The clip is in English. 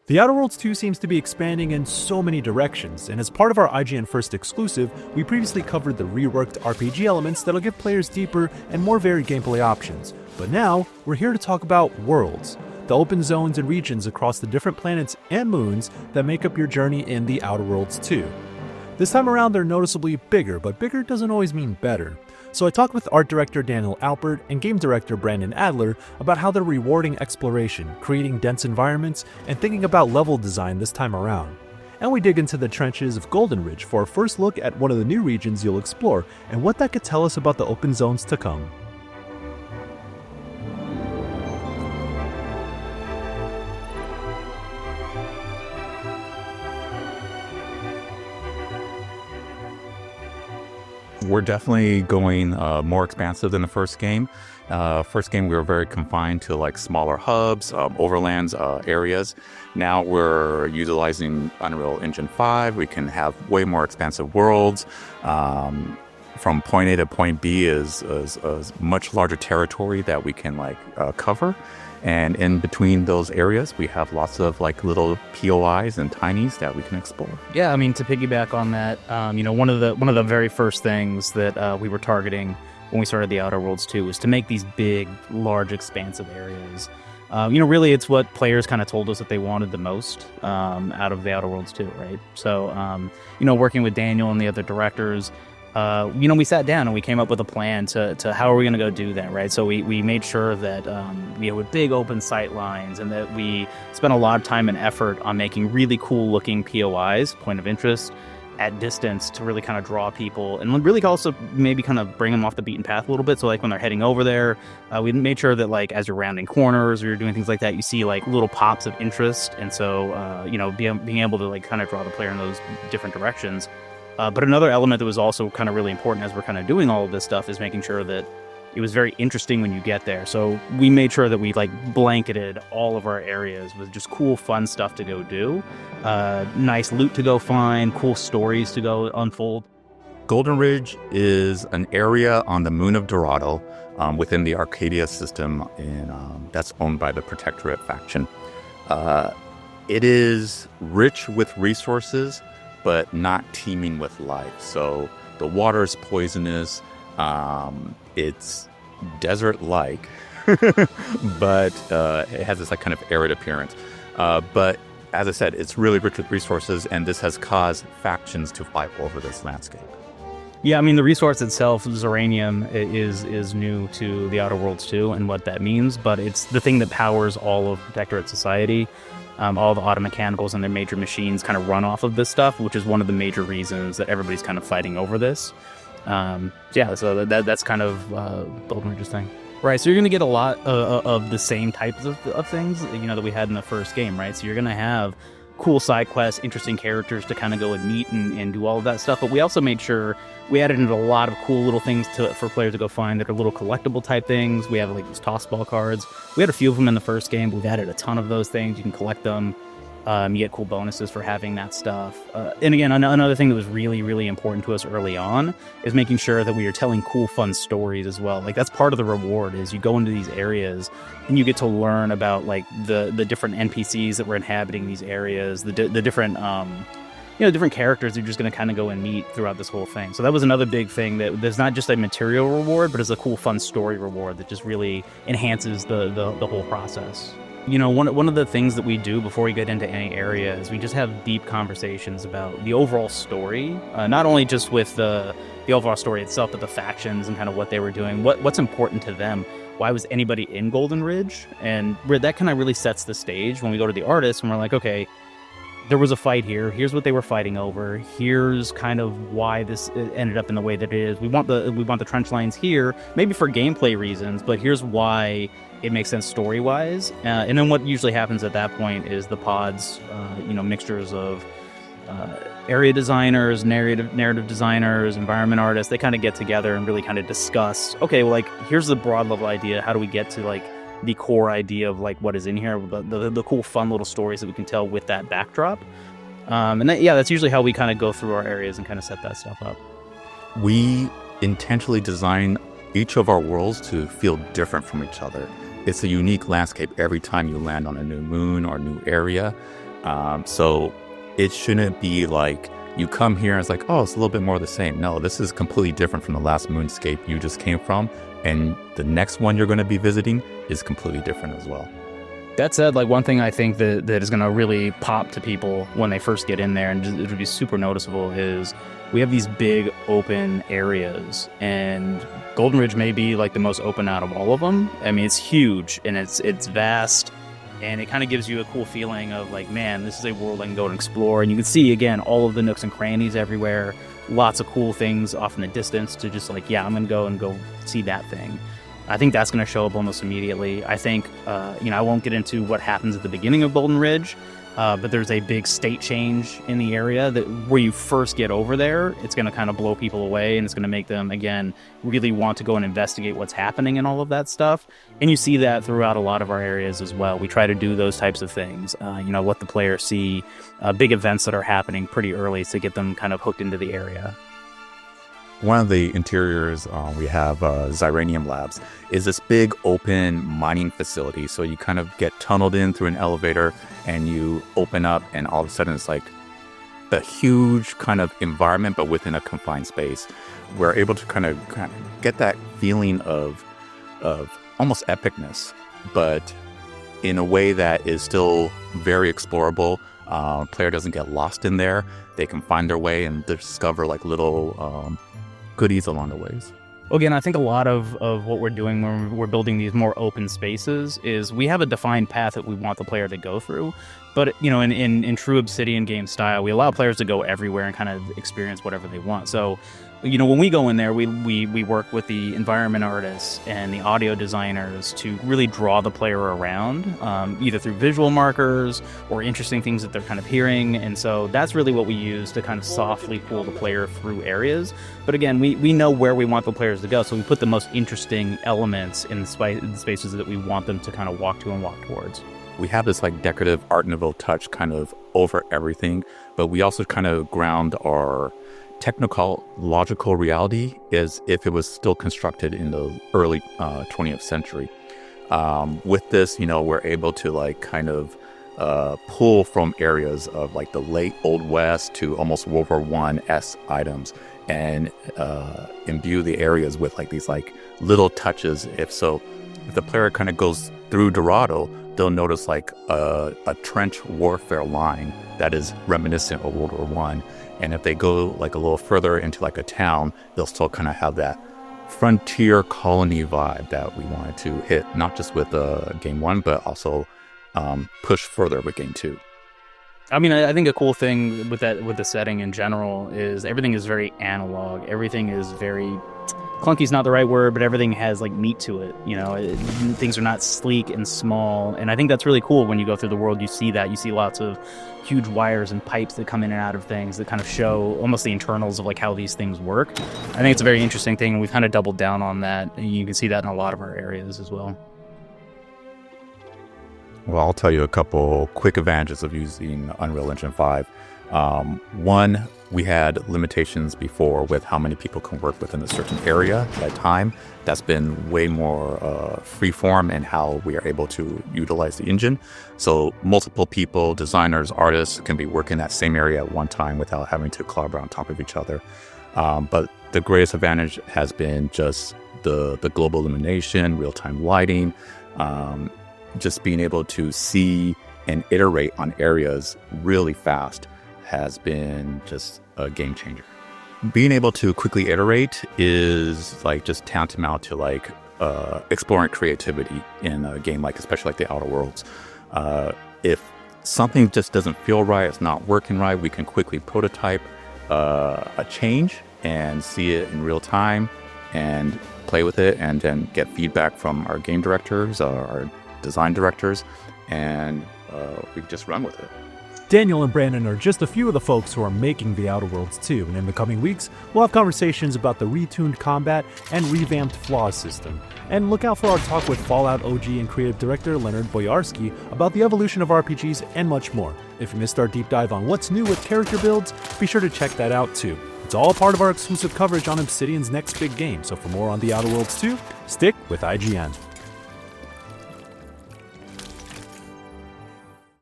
The Outer Worlds 2 seems to be expanding in so many directions, and as part of our IGN First exclusive, we previously covered the reworked RPG elements that'll give players deeper and more varied gameplay options. But now, we're here to talk about worlds, the open zones and regions across the different planets and moons that make up your journey in the Outer Worlds 2. This time around, they're noticeably bigger, but bigger doesn't always mean better. So I talked with art director Daniel Alpert and game director Brandon Adler about how they're rewarding exploration, creating dense environments, and thinking about level design this time around. And we dig into the trenches of Golden Ridge for a first look at one of the new regions you'll explore and what that could tell us about the open zones to come. We're definitely going more expansive than the first game. First game, we were very confined to like smaller hubs, overlands areas. Now we're utilizing Unreal Engine 5. We can have way more expansive worlds. From point A to point B is a much larger territory that we can cover. And in between those areas, we have lots of like little POIs and tinies that we can explore. Yeah, I mean, to piggyback on that, one of the very first things that we were targeting when we started the Outer Worlds 2 was to make these big, large, expansive areas. Really, it's what players kind of told us that they wanted the most out of the Outer Worlds 2, right? So, working with Daniel and the other directors, we sat down and we came up with a plan to how are we going to go do that, right? So we made sure that, with big open sight lines, and that we spent a lot of time and effort on making really cool looking POIs, point of interest, at distance to really kind of draw people and really also maybe kind of bring them off the beaten path a little bit. So like when they're heading over there, we made sure that like as you're rounding corners or you're doing things like that, you see like little pops of interest. And so, being able to like kind of draw the player in those different directions. But another element that was also kind of really important as we're kind of doing all of this stuff is making sure that it was very interesting when you get there. So we made sure that we like blanketed all of our areas with just cool, fun stuff to go do, nice loot to go find, cool stories to go unfold. Golden Ridge is an area on the moon of Dorado within the Arcadia system, and that's owned by the Protectorate faction. It is rich with resources, but not teeming with life. So the water is poisonous. It's desert-like, but it has this like kind of arid appearance. But as I said, it's really rich with resources, and this has caused factions to fight over this landscape. Yeah, I mean, the resource itself, Zeranium, is new to the Outer Worlds 2 and what that means, but it's the thing that powers all of Protectorate society. All the automechanicals and their major machines kind of run off of this stuff, which is one of the major reasons that everybody's kind of fighting over this. So that's kind of Golden Ridge's thing. Right, so you're going to get a lot of the same types of things, that we had in the first game, right? So you're going to have cool side quests, interesting characters to kind of go and meet and do all of that stuff. But we also made sure we added in a lot of cool little things for players to go find that are little collectible type things. We have like these toss ball cards. We had a few of them in the first game. We've added a ton of those things. You can collect them. You get cool bonuses for having that stuff. And again, another thing that was really, really important to us early on is making sure that we are telling cool, fun stories as well. Like that's part of the reward is you go into these areas and you get to learn about like the different NPCs that were inhabiting these areas, the different different characters you're just going to kind of go and meet throughout this whole thing. So that was another big thing, that there's not just a material reward, but it's a cool, fun story reward that just really enhances the whole process. One of the things that we do before we get into any area is we just have deep conversations about the overall story, not only just with the overall story itself, but the factions and kind of what they were doing, what's important to them. Why was anybody in Golden Ridge? And that kind of really sets the stage when we go to the artist and we're like, okay, there was a fight here. Here's what they were fighting over. Here's kind of why this ended up in the way that it is. We want the trench lines here, maybe for gameplay reasons, but here's why it makes sense story-wise. And then what usually happens at that point is the pods, mixtures of area designers, narrative designers, environment artists, they kind of get together and really kind of discuss, okay, well, like, here's the broad level idea. How do we get to, like, the core idea of, like, what is in here, the cool, fun little stories that we can tell with that backdrop. That's usually how we kind of go through our areas and kind of set that stuff up. We intentionally design each of our worlds to feel different from each other. It's a unique landscape every time you land on a new moon or new area. So it shouldn't be like you come here and it's like, oh, it's a little bit more of the same. No, this is completely different from the last moonscape you just came from. And the next one you're going to be visiting is completely different as well. That said, like one thing I think that is going to really pop to people when they first get in there, and it'll be super noticeable, is we have these big open areas, and Golden Ridge may be like the most open out of all of them. I mean, it's huge and it's vast, and it kind of gives you a cool feeling of like, man, this is a world I can go and explore. And you can see again all of the nooks and crannies everywhere, lots of cool things off in the distance to just like, yeah, I'm gonna go see that thing. I think that's going to show up almost immediately. I think, I won't get into what happens at the beginning of Golden Ridge, but there's a big state change in the area that where you first get over there, it's going to kind of blow people away, and it's going to make them, again, really want to go and investigate what's happening and all of that stuff. And you see that throughout a lot of our areas as well. We try to do those types of things, let the player see big events that are happening pretty early to get them kind of hooked into the area. One of the interiors we have Ziranium Labs is this big open mining facility. So you kind of get tunneled in through an elevator and you open up, and all of a sudden it's like a huge kind of environment, but within a confined space. We're able to kind of get that feeling of almost epicness, but in a way that is still very explorable. Player doesn't get lost in there. They can find their way and discover like little goodies along the ways. Again, I think a lot of what we're doing when we're building these more open spaces is we have a defined path that we want the player to go through. But, in true Obsidian game style, we allow players to go everywhere and kind of experience whatever they want. So, when we go in there, we work with the environment artists and the audio designers to really draw the player around, either through visual markers or interesting things that they're kind of hearing. And so that's really what we use to kind of softly pull the player through areas. But again, we know where we want the players to go, so we put the most interesting elements in the spaces that we want them to kind of walk to and walk towards. We have this like decorative Art Nouveau touch kind of over everything, but we also kind of ground our technological reality as if it was still constructed in the early 20th century. With this, we're able to like kind of pull from areas of like the late Old West to almost World War I-esque items, and imbue the areas with like these like little touches. If the player kind of goes through Dorado, they'll notice like a trench warfare line that is reminiscent of World War I. And if they go like a little further into like a town, they'll still kind of have that frontier colony vibe that we wanted to hit, not just with Game 1, but also push further with Game 2. I mean, I think a cool thing with the setting in general is everything is very analog. Everything is very clunky is not the right word, but everything has like meat to it. Things are not sleek and small, and I think that's really cool. When you go through the world, you see that. You see lots of huge wires and pipes that come in and out of things that kind of show almost the internals of like how these things work. I think it's a very interesting thing, and we've kind of doubled down on that. And you can see that in a lot of our areas as well. Well, I'll tell you a couple quick advantages of using Unreal Engine 5. One, we had limitations before with how many people can work within a certain area at a time. That's been way more freeform in how we are able to utilize the engine. So multiple people, designers, artists can be working that same area at one time without having to collaborate on top of each other. But the greatest advantage has been just the global illumination, real-time lighting, just being able to see and iterate on areas really fast has been just a game changer. Being able to quickly iterate is like just tantamount to like exploring creativity in a game like, especially like the Outer Worlds. If something just doesn't feel right, it's not working right, we can quickly prototype a change and see it in real time and play with it, and then get feedback from our game directors, our design directors, and we just run with it. Daniel and Brandon are just a few of the folks who are making The Outer Worlds 2, and in the coming weeks, we'll have conversations about the retuned combat and revamped flaw system. And look out for our talk with Fallout OG and creative director Leonard Boyarsky about the evolution of RPGs and much more. If you missed our deep dive on what's new with character builds, be sure to check that out too. It's all part of our exclusive coverage on Obsidian's next big game, so for more on The Outer Worlds 2, stick with IGN.